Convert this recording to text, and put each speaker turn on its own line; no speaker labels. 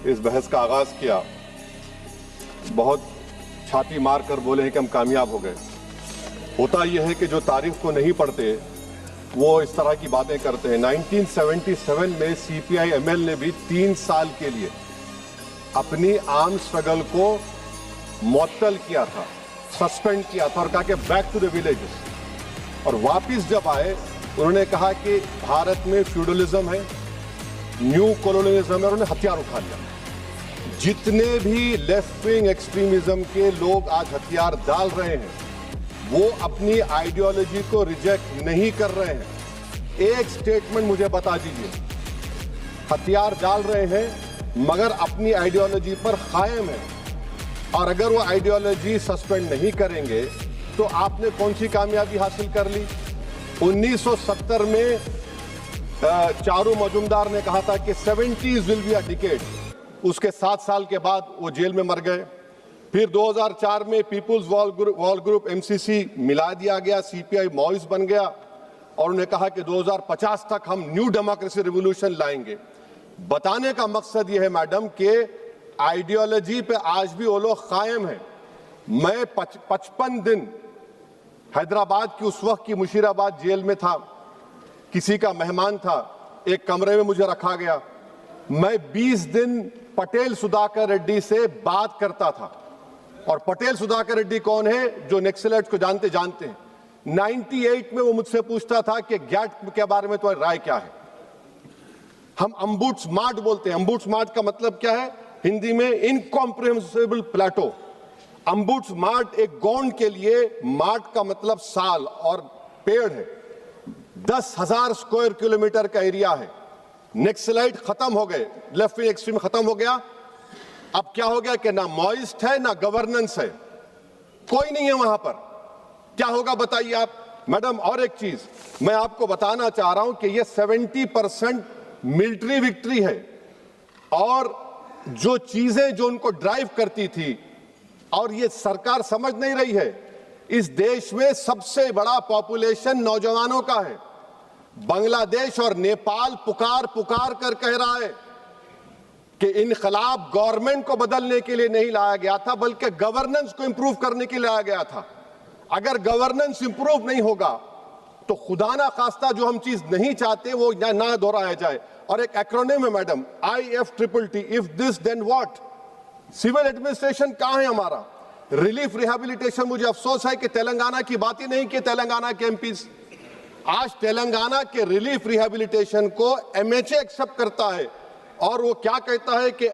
इस बहस का आगाज किया, बहुत छाती मार कर बोले हैं कि हम कामयाब हो गए। होता यह है कि जो तारीख को नहीं पढ़ते वो इस तरह की बातें करते हैं। 1977 में CPI-ML ने भी 3 साल के लिए अपनी आर्म स्ट्रगल को मुअत्तल किया था, सस्पेंड किया था और कहा कि बैक टू द विलेजेस। और वापिस जब आए उन्होंने कहा कि भारत में फ्यूडलिज्म है, न्यू कॉलोनियलिज्म है, और उन्होंने हथियार उठा लिया। जितने भी लेफ्ट विंग एक्सट्रीमिज्म के लोग आज हथियार डाल रहे हैं वो अपनी आइडियोलॉजी को रिजेक्ट नहीं कर रहे हैं। एक स्टेटमेंट मुझे बता दीजिए, हथियार डाल रहे हैं मगर अपनी आइडियोलॉजी पर कायम है, और अगर वो आइडियोलॉजी सस्पेंड नहीं करेंगे तो आपने कौन सी कामयाबी हासिल कर ली? 1970 में चारू मजुमदार ने कहा था कि 70s will be a decade. उसके 7 साल के बाद वो जेल में मर गए। फिर 2004 में पीपुल्स वॉल ग्रुप MCC मिला दिया गया, CPI मॉइस बन गया, और उन्होंने कहा कि 2050 तक हम न्यू डेमोक्रेसी रिवॉल्यूशन लाएंगे। बताने का मकसद यह है मैडम कि आइडियोलॉजी पे आज भी वो लोग कायम हैं। मैं 55 दिन हैदराबाद की उस वक्त की मुशीराबाद जेल में था, किसी का मेहमान था, एक कमरे में मुझे रखा गया। मैं 20 दिन पटेल सुधाकर रेड्डी से बात करता था, और पटेल सुधाकर रेड्डी कौन है? जो नक्सलाइट्स को जानते हैं। 98 में वो मुझसे पूछता था कि गैट के बारे में तुम्हारी राय क्या है। हम अम्बुड्समार्ट बोलते हैं। अम्बुड्समार्ट का मतलब क्या है हिंदी में? इनकॉम्प्रिहेंसिबल प्लेटो। अम्बुड्समार्ट एक गोंड के लिए मार्ट का मतलब साल और पेड़ है। 10,000 स्क्वायर किलोमीटर का एरिया है। नक्सलाइट खत्म हो गए, लेफ्ट विंग एक्सट्रीम खत्म हो गया। अब क्या हो गया कि ना मॉइस्ट है ना गवर्नेंस है, कोई नहीं है वहां पर। क्या होगा बताइए आप मैडम। और एक चीज मैं आपको बताना चाह रहा हूं कि ये 70% मिलिट्री विक्ट्री है, और जो चीजें जो उनको ड्राइव करती थी, और ये सरकार समझ नहीं रही है। इस देश में सबसे बड़ा पॉपुलेशन नौजवानों का है। बांग्लादेश और नेपाल पुकार कर कह रहा है कि इनकलाब गवर्नमेंट को बदलने के लिए नहीं लाया गया था, बल्कि गवर्नेंस को इंप्रूव करने के लिए लाया गया था। अगर गवर्नेंस इंप्रूव नहीं होगा तो खुदा ना खास्ता जो हम चीज नहीं चाहते वो ना दोहराया जाए। और एक एक्रोनिम है madam, IFTTT, if this then what. Civil administration कहां है हमारा? Relief rehabilitation. मुझे अफसोस है कि तेलंगाना की बात ही नहीं की तेलंगाना के MPs। आज तेलंगाना के रिलीफ रिहेबिलिटेशन को MHA एक्सेप्ट करता है, और वो क्या कहता है कि